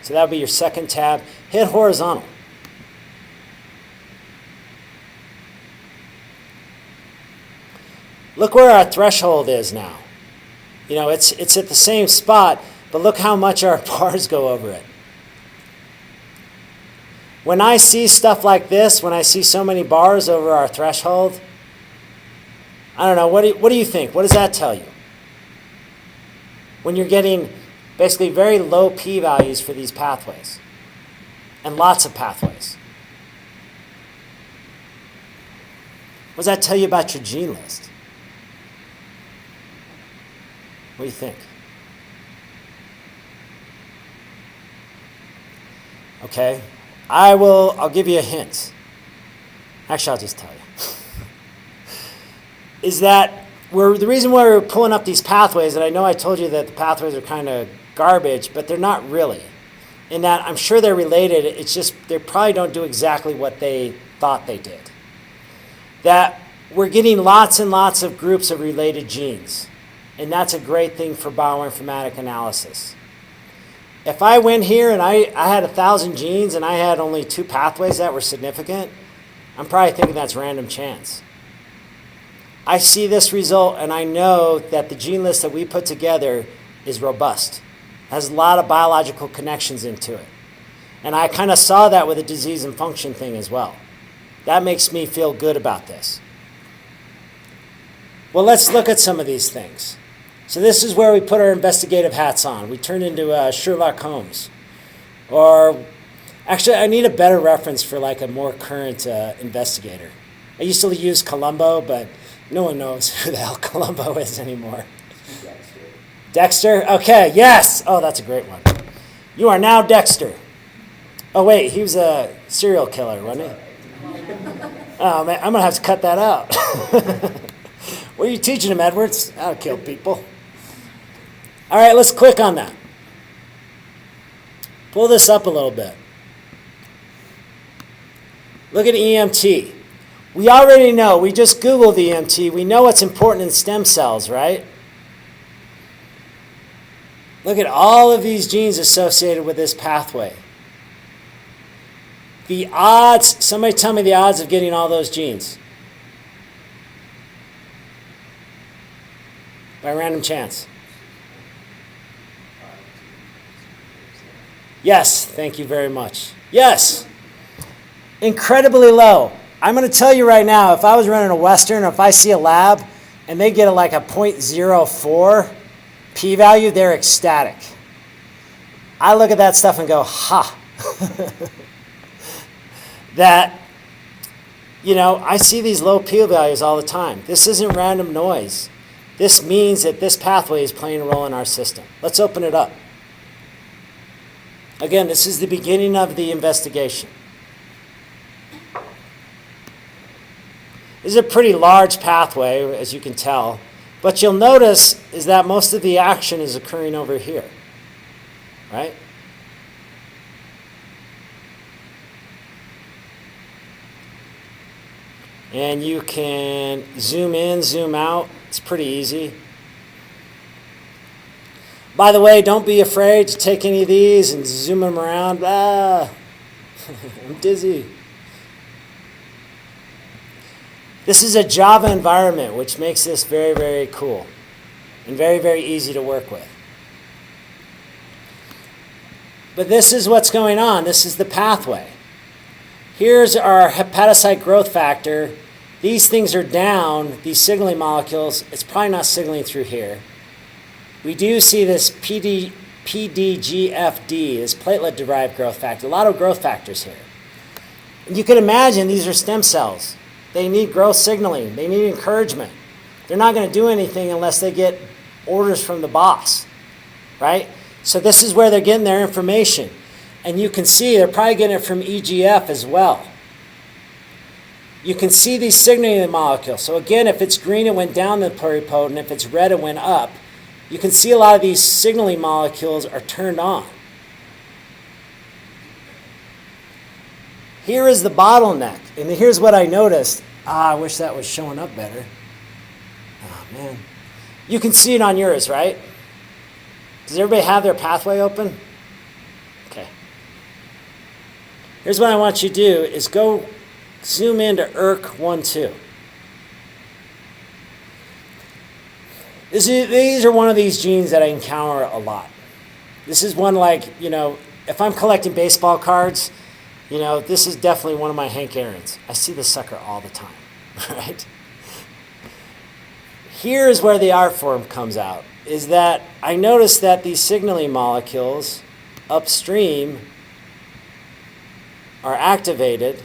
So that would be your second tab. Hit horizontal. Look where our threshold is now. You know, it's at the same spot, but look how much our bars go over it. When I see stuff like this, when I see so many bars over our threshold, I don't know, what do you think? What does that tell you? When you're getting basically very low p-values for these pathways, and lots of pathways. What does that tell you about your gene list? What do you think? Okay, I'll give you a hint. Actually, I'll just tell you. Is that the reason why we're pulling up these pathways, and I know I told you that the pathways are kind of garbage, but they're not really. In that I'm sure they're related, it's just they probably don't do exactly what they thought they did. That we're getting lots and lots of groups of related genes, and that's a great thing for bioinformatic analysis. If I went here and I had 1,000 genes and I had only 2 pathways that were significant, I'm probably thinking that's random chance. I see this result and I know that the gene list that we put together is robust. Has a lot of biological connections into it. And I kind of saw that with the disease and function thing as well. That makes me feel good about this. Well, let's look at some of these things. So this is where we put our investigative hats on. We turn into Sherlock Holmes. Or, actually, I need a better reference for like a more current investigator. I used to use Columbo, but no one knows who the hell Columbo is anymore. Dexter? Okay, yes! Oh, that's a great one. You are now Dexter. Oh, wait, he was a serial killer, wasn't he? Oh, man, I'm going to have to cut that out. What are you teaching him, Edwards? I'll kill people. All right, let's click on that. Pull this up a little bit. Look at EMT. We already know, we just Googled EMT. We know what's important in stem cells, right? Look at all of these genes associated with this pathway. The odds, somebody tell me the odds of getting all those genes. By random chance. Yes, thank you very much. Yes, incredibly low. I'm going to tell you right now, if I was running a Western, if I see a lab and they get like a 0.04 p-value, they're ecstatic. I look at that stuff and go, ha. That, you know, I see these low p-values all the time. This isn't random noise. This means that this pathway is playing a role in our system. Let's open it up. Again, this is the beginning of the investigation. This is a pretty large pathway, as you can tell. But you'll notice is that most of the action is occurring over here, right? And you can zoom in, zoom out. It's pretty easy. By the way, don't be afraid to take any of these and zoom them around. Blah. I'm dizzy. This is a Java environment, which makes this very, very cool and very, very easy to work with. But this is what's going on. This is the pathway. Here's our hepatocyte growth factor. These things are down, these signaling molecules. It's probably not signaling through here. We do see this PDGFD, this platelet-derived growth factor. A lot of growth factors here. And you can imagine these are stem cells. They need growth signaling. They need encouragement. They're not going to do anything unless they get orders from the boss, right? So this is where they're getting their information. And you can see they're probably getting it from EGF as well. You can see these signaling molecules. So again, if it's green, it went down the pluripotent. If it's red, it went up. You can see a lot of these signaling molecules are turned on. Here is the bottleneck. And here's what I noticed. I wish that was showing up better. Oh, man. You can see it on yours, right? Does everybody have their pathway open? Okay. Here's what I want you to do is go zoom into ERK12. These are one of these genes that I encounter a lot. This is one like, if I'm collecting baseball cards, this is definitely one of my Hank Aaron's. I see this sucker all the time, right? Here's where the art form comes out, is that I notice that these signaling molecules upstream are activated,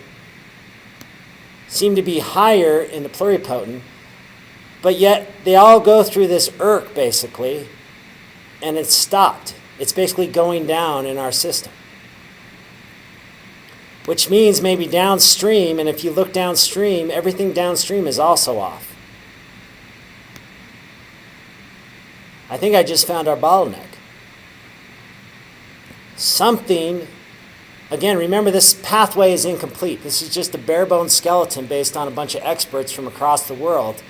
seem to be higher in the pluripotent, but yet they all go through this ERK basically, and it's stopped. It's basically going down in our system. Which means maybe downstream, and if you look downstream, everything downstream is also off. I think I just found our bottleneck. Something, again, remember this pathway is incomplete. This is just a bare bones skeleton based on a bunch of experts from across the world.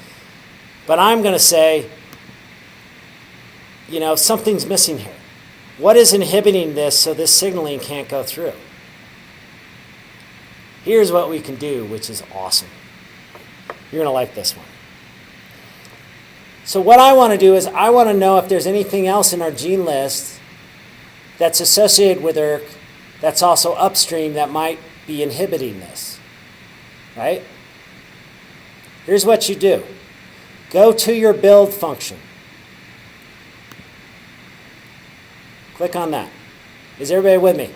But I'm going to say, something's missing here. What is inhibiting this so this signaling can't go through? Here's what we can do, which is awesome. You're going to like this one. So what I want to do is I want to know if there's anything else in our gene list that's associated with ERK that's also upstream that might be inhibiting this, right? Here's what you do. Go to your build function. Click on that. Is everybody with me?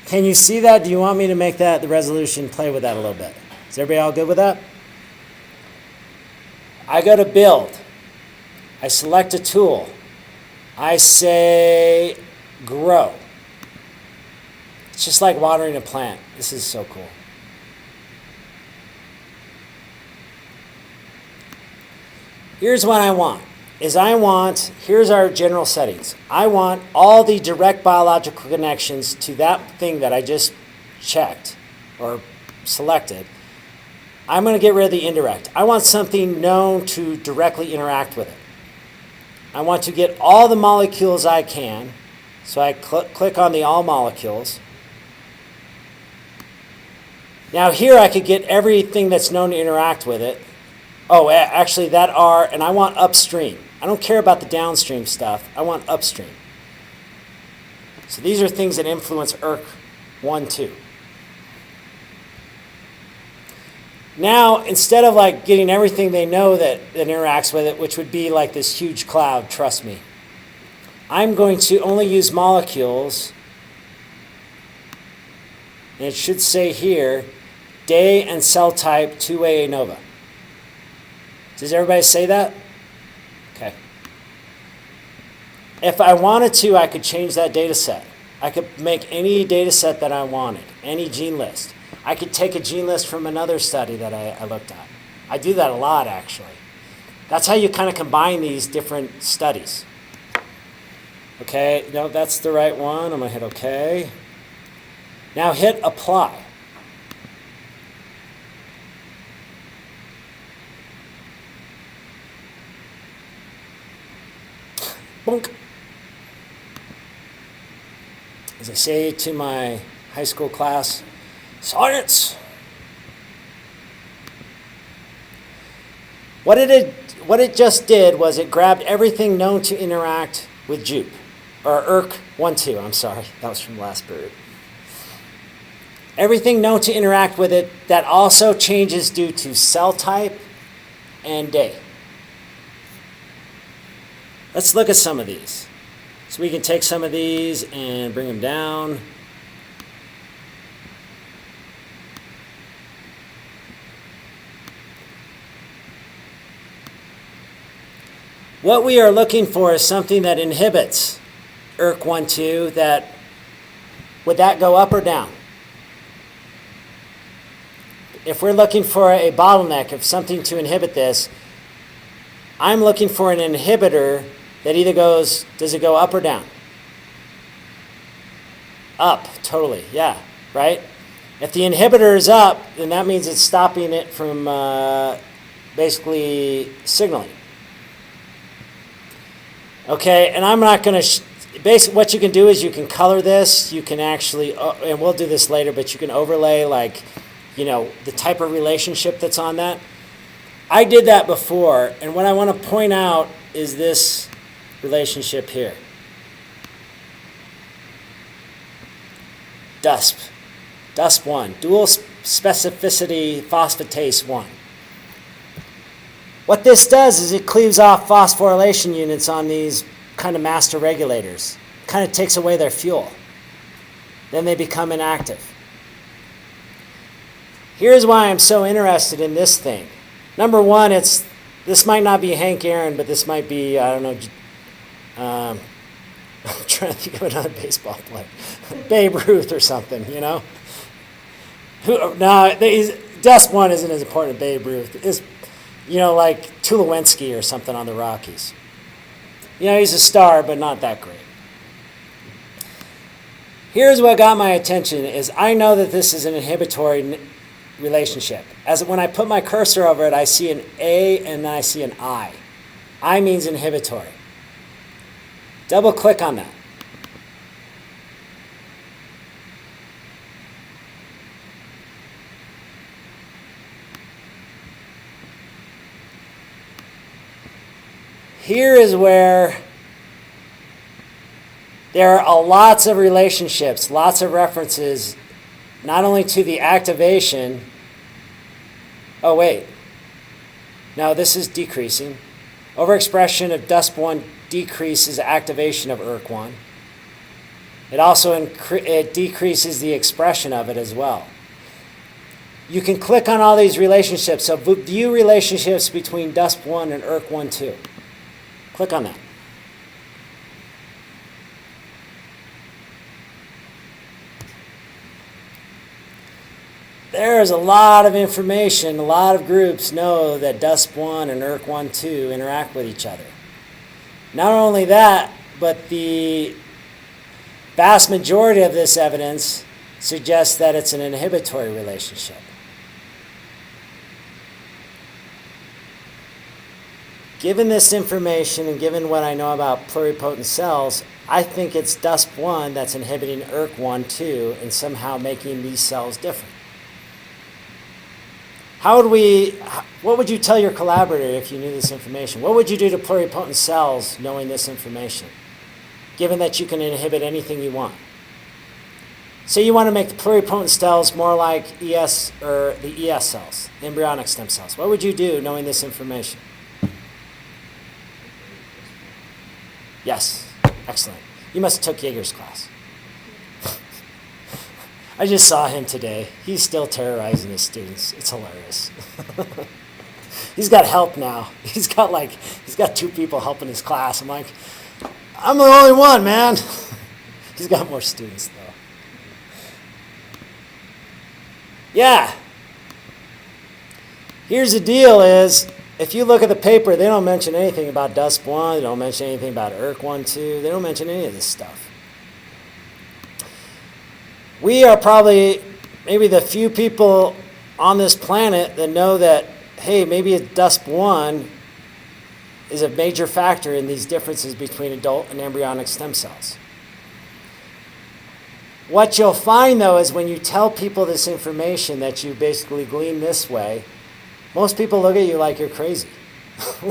Can you see that? Do you want me to make that the resolution, play with that a little bit? Is everybody all good with that? I go to build. I select a tool. I say grow. It's just like watering a plant. This is so cool. Here's what I want. Here's our general settings. I want all the direct biological connections to that thing that I just checked or selected. I'm going to get rid of the indirect. I want something known to directly interact with it. I want to get all the molecules I can. So I click on the all molecules. Now here I could get everything that's known to interact with it. Oh, actually and I want upstream. I don't care about the downstream stuff. I want upstream. So these are things that influence ERK1, 2. Now, instead of like getting everything they know that interacts with it, which would be like this huge cloud, trust me, I'm going to only use molecules, and it should say here, day and cell type 2A ANOVA. Does everybody say that? Okay. If I wanted to, I could change that data set. I could make any data set that I wanted, any gene list. I could take a gene list from another study that I looked at. I do that a lot, actually. That's how you kind of combine these different studies. Okay, no, that's the right one. I'm going to hit OK. Now hit apply. Bonk. As I say to my high school class, science. What it just did was it grabbed everything known to interact with JUP, or ERK1, 2, I'm sorry, that was from last period. Everything known to interact with it that also changes due to cell type and day. Let's look at some of these. So we can take some of these and bring them down. What we are looking for is something that inhibits ERK1, 2. Would that go up or down? If we're looking for a bottleneck of something to inhibit this, I'm looking for an inhibitor that either goes, does it go up or down? Up, totally, yeah, right? If the inhibitor is up, then that means it's stopping it from basically signaling. Okay, and I'm not going to, basically what you can do is you can color this. You can actually, and we'll do this later, but you can overlay like, the type of relationship that's on that. I did that before, and what I want to point out is this relationship here. Dusp1, dual specificity phosphatase 1. What this does is it cleaves off phosphorylation units on these kind of master regulators. Kind of takes away their fuel. Then they become inactive. Here's why I'm so interested in this thing. Number one, this might not be Hank Aaron, but this might be, I don't know, I'm trying to think of another baseball player. Babe Ruth or something, No, Dusp1 isn't as important as Babe Ruth. It's, like Tulowitzki or something on the Rockies. He's a star, but not that great. Here's what got my attention is I know that this is an inhibitory relationship. As when I put my cursor over it, I see an A and then I see an I. I means inhibitory. Double click on that. Here is where there are lots of relationships, lots of references, not only to the activation. Oh, wait. No, this is decreasing. Overexpression of Dusp1 decreases activation of ERK1. It also decreases the expression of it as well. You can click on all these relationships. So view relationships between Dusp1 and ERK1-2. Click on that. There's a lot of information. A lot of groups know that Dusp1 and ERK1-2 interact with each other. Not only that, but the vast majority of this evidence suggests that it's an inhibitory relationship. Given this information and given what I know about pluripotent cells, I think it's Dusp1 that's inhibiting ERK1-2 and somehow making these cells different. What would you tell your collaborator if you knew this information? What would you do to pluripotent cells knowing this information, given that you can inhibit anything you want? Say you want to make the pluripotent cells more like ES or the ES cells, embryonic stem cells. What would you do knowing this information? Yes, excellent. You must have took Jaeger's class. I just saw him today. He's still terrorizing his students. It's hilarious. He's got help now. He's got 2 people helping his class. I'm like, I'm the only one, man. He's got more students though. Yeah. Here's the deal is, if you look at the paper, they don't mention anything about Dusp1. They don't mention anything about ERK1-2. They don't mention any of this stuff. We are probably maybe the few people on this planet that know that, hey, maybe Dusp1 is a major factor in these differences between adult and embryonic stem cells. What you'll find, though, is when you tell people this information that you basically glean this way, most people look at you like you're crazy.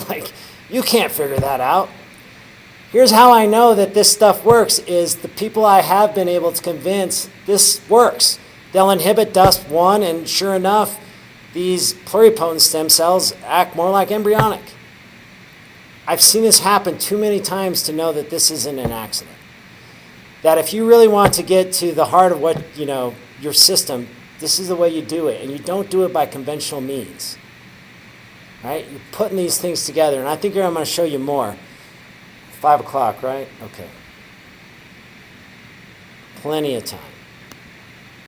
Like, you can't figure that out. Here's how I know that this stuff works is the people I have been able to convince this works. They'll inhibit Dusp1, and sure enough, these pluripotent stem cells act more like embryonic. I've seen this happen too many times to know that this isn't an accident. That if you really want to get to the heart of what, your system, this is the way you do it, and you don't do it by conventional means. Right? You're putting these things together, and I think I'm going to show you more. 5 o'clock, right? Okay. Plenty of time.